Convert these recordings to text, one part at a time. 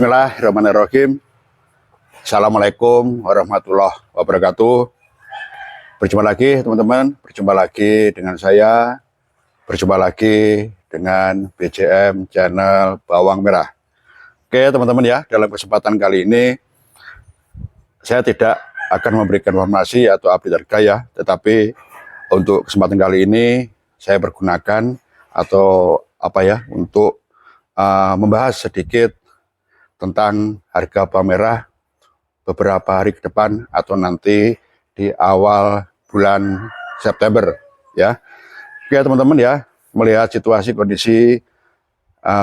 Bismillahirrahmanirrahim. Assalamualaikum warahmatullahi wabarakatuh. Berjumpa lagi teman-teman, berjumpa lagi dengan saya, berjumpa lagi dengan BJM Channel Bawang Merah. Oke teman-teman ya, dalam kesempatan kali ini saya tidak akan memberikan informasi atau update harga ya, tetapi untuk kesempatan kali ini saya bergunakan atau untuk membahas sedikit tentang harga bawang merah beberapa hari ke depan atau nanti di awal bulan September ya. Oke teman-teman ya, melihat situasi kondisi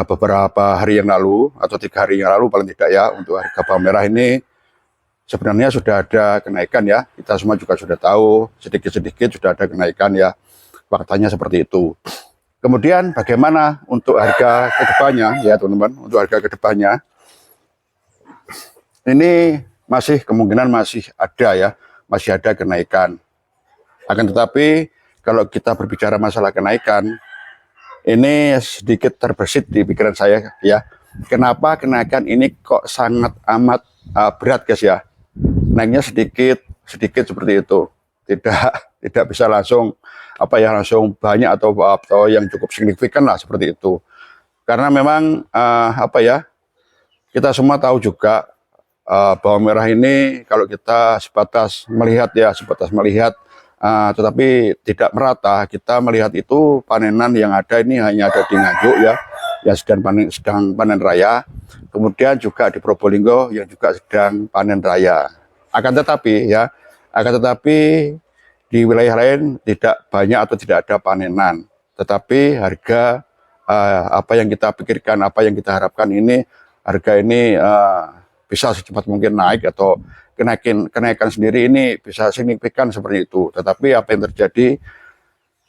beberapa hari yang lalu atau 3 hari yang lalu paling tidak ya, untuk harga bawang merah ini sebenarnya sudah ada kenaikan ya. Kita semua juga sudah tahu sedikit-sedikit sudah ada kenaikan ya, faktanya seperti itu. Kemudian bagaimana untuk harga kedepannya ya teman-teman, untuk harga kedepannya ini masih kemungkinan masih ada ya, masih ada kenaikan. Akan tetapi kalau kita berbicara masalah kenaikan, ini sedikit terbersit di pikiran saya ya. Kenapa kenaikan ini kok sangat amat berat guys ya? Naiknya sedikit seperti itu. Tidak bisa langsung langsung banyak atau yang cukup signifikan lah seperti itu. Karena memang kita semua tahu juga bawang merah ini kalau kita sebatas melihat tetapi tidak merata. Kita melihat itu panenan yang ada ini hanya ada di Nganjuk ya, yang sedang panen raya. Kemudian juga di Probolinggo yang juga sedang panen raya. Akan tetapi di wilayah lain tidak banyak atau tidak ada panenan. Tetapi harga apa yang kita pikirkan, apa yang kita harapkan ini, harga ini bisa secepat mungkin naik atau kenaikan sendiri ini bisa signifikan seperti itu. Tetapi apa yang terjadi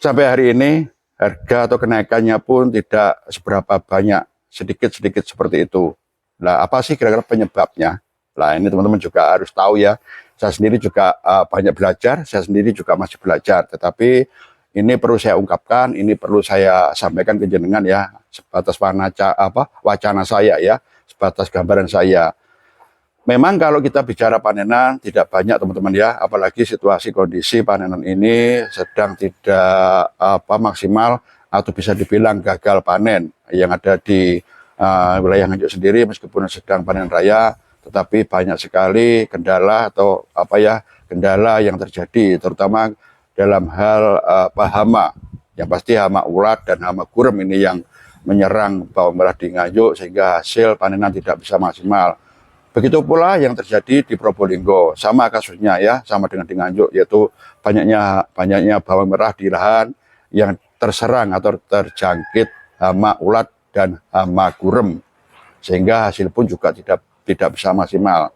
sampai hari ini, harga atau kenaikannya pun tidak seberapa banyak, sedikit-sedikit seperti itu. Nah, apa sih kira-kira penyebabnya? Nah, ini teman-teman juga harus tahu ya. Saya sendiri juga banyak belajar, saya sendiri juga masih belajar. Tetapi ini perlu saya ungkapkan, ini perlu saya sampaikan ke jenengan ya, sebatas wacana saya ya, sebatas gambaran saya. Memang kalau kita bicara panenan tidak banyak teman-teman ya, apalagi situasi kondisi panenan ini sedang tidak maksimal atau bisa dibilang gagal panen yang ada di wilayah Nganjuk sendiri. Meskipun sedang panen raya, tetapi banyak sekali kendala atau kendala yang terjadi, terutama dalam hal hama. Yang pasti hama ulat dan hama gurem ini yang menyerang bawang merah di Nganjuk sehingga hasil panenan tidak bisa maksimal. Begitu pula yang terjadi di Probolinggo, sama kasusnya ya, sama dengan di Nganjuk, yaitu banyaknya bawang merah di lahan yang terserang atau terjangkit hama ulat dan hama gurem, sehingga hasil pun juga tidak bisa maksimal.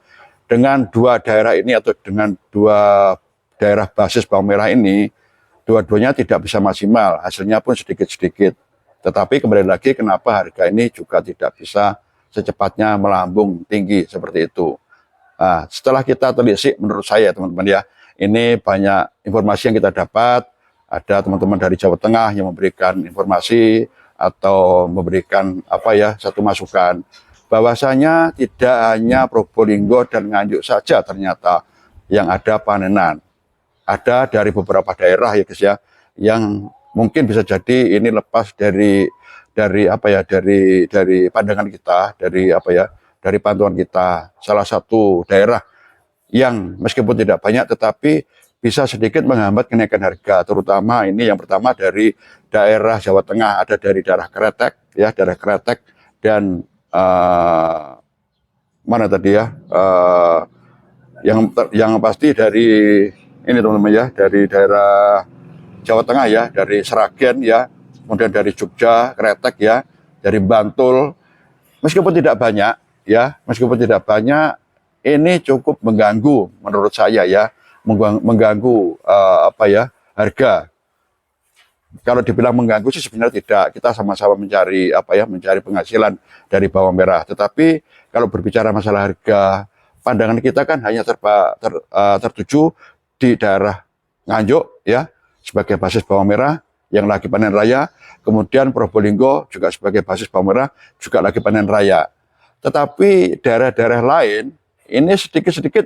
Dengan dua daerah ini atau dengan dua daerah basis bawang merah ini, dua-duanya tidak bisa maksimal, hasilnya pun sedikit-sedikit. Tetapi kembali lagi, kenapa harga ini juga tidak bisa secepatnya melambung tinggi seperti itu. Nah, setelah kita telisik, menurut saya teman-teman ya, ini banyak informasi yang kita dapat. Ada teman-teman dari Jawa Tengah yang memberikan informasi atau memberikan satu masukan bahwasanya tidak hanya Probolinggo dan Nganjuk saja ternyata yang ada panenan. Ada dari beberapa daerah ya guys ya, yang mungkin bisa jadi ini lepas dari pandangan kita, dari pantauan kita. Salah satu daerah yang meskipun tidak banyak tetapi bisa sedikit menghambat kenaikan harga, terutama ini yang pertama dari daerah Jawa Tengah, ada dari daerah Kretek dan mana tadi ya, yang pasti dari ini teman-teman ya, dari daerah Jawa Tengah ya, dari Sragen ya, kemudian dari Jogja, Kretek ya, dari Bantul. Meskipun tidak banyak ya, ini cukup mengganggu menurut saya ya, mengganggu harga. Kalau dibilang mengganggu sih sebenarnya tidak. Kita sama-sama mencari mencari penghasilan dari bawang merah. Tetapi kalau berbicara masalah harga, pandangan kita kan hanya tertuju di daerah Nganjuk ya, sebagai basis bawang merah yang lagi panen raya, kemudian Probolinggo juga sebagai basis bawang merah juga lagi panen raya. Tetapi daerah-daerah lain ini sedikit-sedikit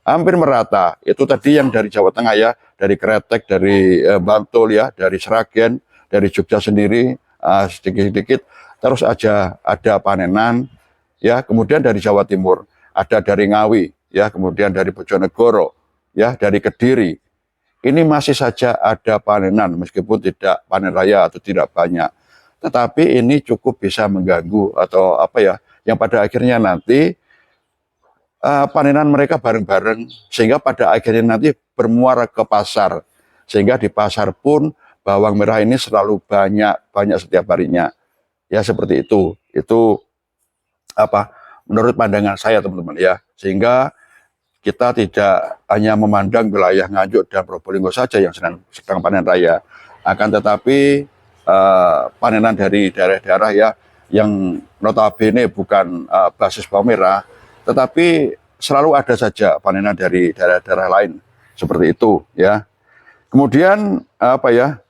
hampir merata. Itu tadi yang dari Jawa Tengah ya, dari Kretek, dari Bantul ya, dari Sragen, dari Jogja sendiri sedikit-sedikit terus aja ada panenan ya. Kemudian dari Jawa Timur ada dari Ngawi ya, kemudian dari Bojonegoro ya, dari Kediri. Ini masih saja ada panenan meskipun tidak panen raya atau tidak banyak. Tetapi ini cukup bisa mengganggu atau apa ya, yang pada akhirnya nanti panenan mereka bareng-bareng sehingga pada akhirnya nanti bermuara ke pasar. Sehingga di pasar pun bawang merah ini selalu banyak setiap harinya. Ya seperti itu. Itu apa menurut pandangan saya teman-teman ya. Sehingga kita tidak hanya memandang wilayah Nganjuk dan Probolinggo saja yang sedang panen raya, akan tetapi panenan dari daerah-daerah ya yang notabene bukan basis bawang merah, tetapi selalu ada saja panenan dari daerah-daerah lain seperti itu ya. Kemudian apa ya,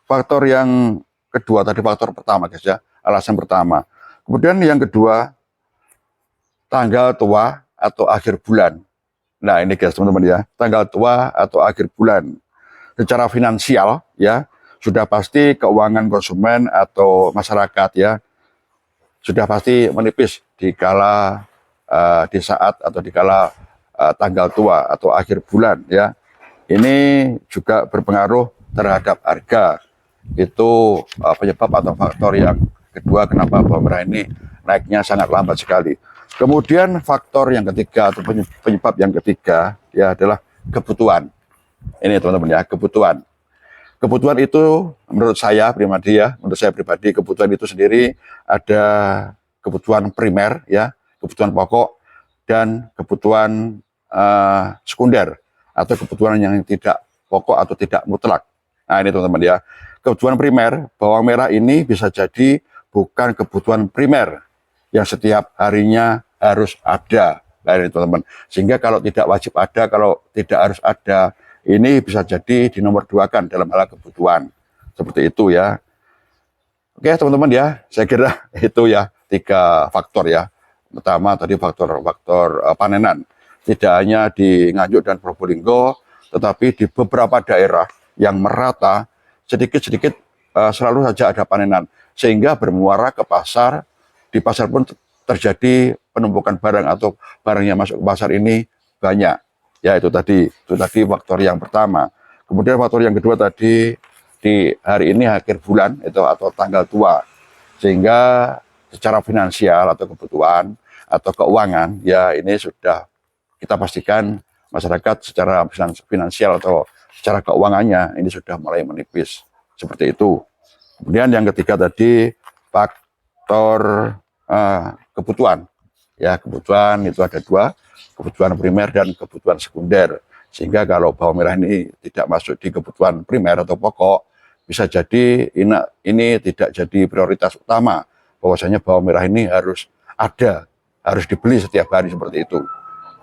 faktor yang kedua tadi, faktor pertama guys ya, alasan pertama. Kemudian yang kedua, tanggal tua atau akhir bulan. Nah ini guys teman-teman ya, tanggal tua atau akhir bulan. Secara finansial ya, sudah pasti keuangan konsumen atau masyarakat ya, sudah pasti menipis di kala di saat atau di kala tanggal tua atau akhir bulan ya. Ini juga berpengaruh terhadap harga. Itu penyebab atau faktor yang kedua kenapa bawang merah ini naiknya sangat lambat sekali. Kemudian faktor yang ketiga atau penyebab yang ketiga ya adalah kebutuhan. Ini teman-teman ya, kebutuhan. Kebutuhan itu menurut saya pribadi ya, menurut saya pribadi kebutuhan itu sendiri ada kebutuhan primer ya, kebutuhan pokok dan kebutuhan sekunder atau kebutuhan yang tidak pokok atau tidak mutlak. Nah ini teman-teman ya, kebutuhan primer bawang merah ini bisa jadi bukan kebutuhan primer yang setiap harinya harus ada, nah ini teman-teman. Sehingga kalau tidak wajib ada, kalau tidak harus ada, ini bisa jadi dinomor duakan dalam hal kebutuhan seperti itu ya. Oke teman-teman ya, saya kira itu ya 3 faktor ya. Pertama tadi faktor panenan, tidak hanya di Nganjuk dan Probolinggo, tetapi di beberapa daerah yang merata sedikit-sedikit selalu saja ada panenan, sehingga bermuara ke pasar. Di pasar pun terjadi penumpukan barang atau barang yang masuk ke pasar ini banyak. Ya itu tadi faktor yang pertama. Kemudian faktor yang kedua tadi, di hari ini akhir bulan itu atau tanggal tua, sehingga secara finansial atau kebutuhan atau keuangan ya ini sudah kita pastikan masyarakat secara finansial atau secara keuangannya ini sudah mulai menipis seperti itu. Kemudian yang ketiga tadi faktor kebutuhan ya, kebutuhan itu ada 2, kebutuhan primer dan kebutuhan sekunder. Sehingga kalau bawang merah ini tidak masuk di kebutuhan primer atau pokok, bisa jadi ini tidak jadi prioritas utama, bahwasanya bawang merah ini harus ada, harus dibeli setiap hari seperti itu.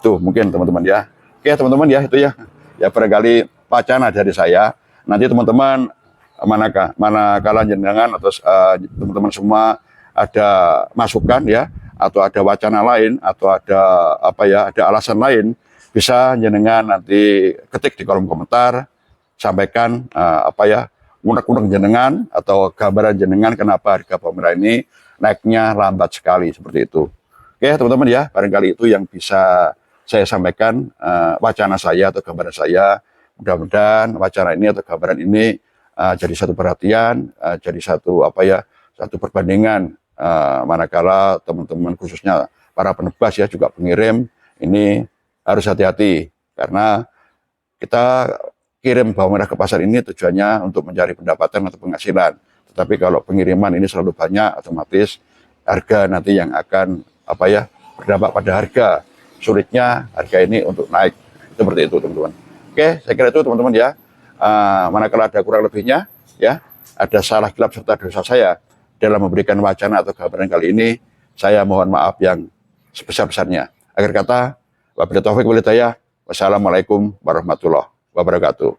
Tuh mungkin teman-teman ya. Oke teman-teman ya, itu ya barangkali wacana dari saya. Nanti teman-teman manakala jenengan atau teman-teman semua ada masukan ya, atau ada wacana lain, atau ada apa ya, ada alasan lain, bisa jenengan nanti ketik di kolom komentar, sampaikan apa ya, unek-unek jenengan atau gambaran jenengan kenapa harga bawang merah ini naiknya lambat sekali seperti itu. Oke teman-teman ya, barangkali itu yang bisa saya sampaikan, wacana saya atau gambaran saya. Mudah-mudahan wacana ini atau gambaran ini jadi satu perhatian, jadi satu apa ya, satu perbandingan. Manakala teman-teman khususnya para penebas ya, juga pengirim, ini harus hati-hati karena kita kirim bawang merah ke pasar ini tujuannya untuk mencari pendapatan atau penghasilan. Tetapi kalau pengiriman ini selalu banyak, otomatis harga nanti yang akan apa ya, berdampak pada harga, sulitnya harga ini untuk naik. Seperti itu teman-teman. Oke, saya kira itu teman-teman ya. Manakala ada kurang lebihnya ya, ada salah gelap serta dosa saya dalam memberikan wacana atau gambaran kali ini, saya mohon maaf yang sebesar-besarnya. Akhir kata, wabillahi taufiq wal hidayah. Wassalamualaikum warahmatullahi wabarakatuh.